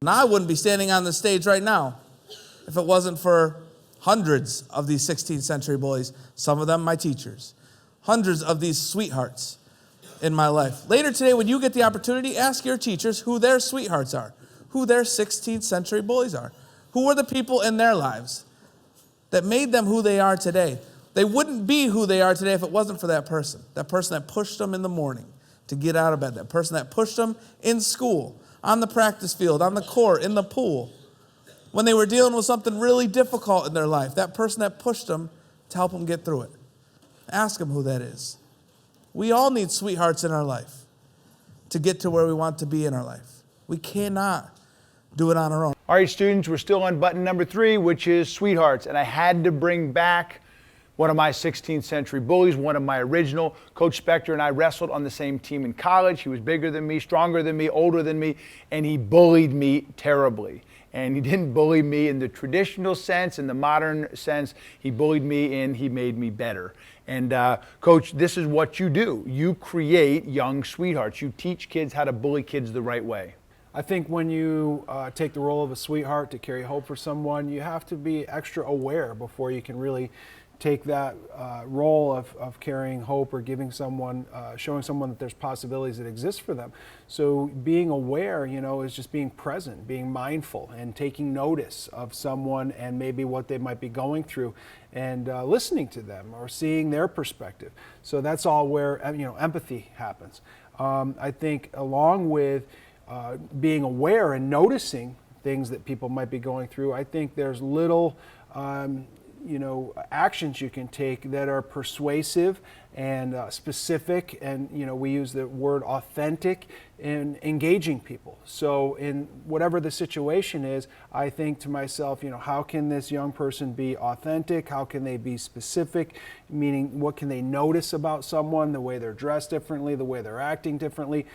Now I wouldn't be standing on the stage right now if it wasn't for hundreds of these 16th century bullies, some of them my teachers, hundreds of these sweethearts in my life. Later today, when you get the opportunity, ask your teachers who their sweethearts are, who their 16th century bullies are, who were the people in their lives that made them who they are today. They wouldn't be who they are today if it wasn't for that person that pushed them in the morning to get out of bed, that person that pushed them in school, on the practice field, on the court, in the pool, when they were dealing with something really difficult in their life, that person that pushed them to help them get through it. Ask them who that is. We all need sweethearts in our life to get to where we want to be in our life. We cannot do it on our own. All right, students, we're still on button number 3, which is sweethearts. And I had to bring back one of my 16th century bullies, one of my original. Coach Spector and I wrestled on the same team in college. He was bigger than me, stronger than me, older than me, and he bullied me terribly. And he didn't bully me in the traditional sense, in the modern sense. He bullied me and he made me better. And Coach, this is what you do. You create young sweethearts. You teach kids how to bully kids the right way. I think when you take the role of a sweetheart to carry hope for someone, you have to be extra aware before you can really take that role of carrying hope or giving someone, showing someone that there's possibilities that exist for them. So being aware, is just being present, being mindful, and taking notice of someone and maybe what they might be going through, and listening to them or seeing their perspective. So that's all where empathy happens. I think along with being aware and noticing things that people might be going through, I think there's little actions you can take that are persuasive and specific, and we use the word authentic in engaging people. So in whatever the situation is, I think to myself, how can this young person be authentic? How can they be specific? Meaning, what can they notice about someone, the way they're dressed differently, the way they're acting differently,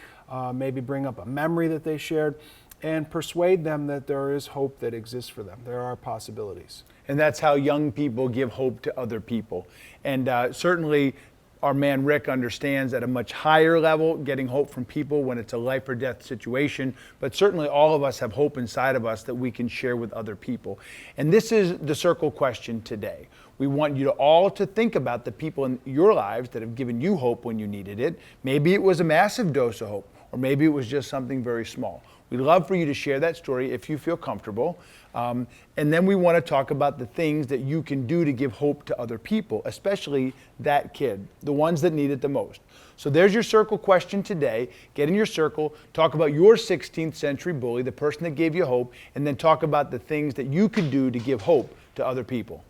maybe bring up a memory that they shared, and persuade them that there is hope that exists for them. There are possibilities. And that's how young people give hope to other people. And certainly our man Rick understands at a much higher level getting hope from people when it's a life or death situation, but certainly all of us have hope inside of us that we can share with other people. And this is the circle question today. We want you to all to think about the people in your lives that have given you hope when you needed it. Maybe it was a massive dose of hope, or maybe it was just something very small. We'd love for you to share that story if you feel comfortable. And then we want to talk about the things that you can do to give hope to other people, especially that kid, the ones that need it the most. So there's your circle question today. Get in your circle, talk about your 16th century bully, the person that gave you hope, and then talk about the things that you can do to give hope to other people.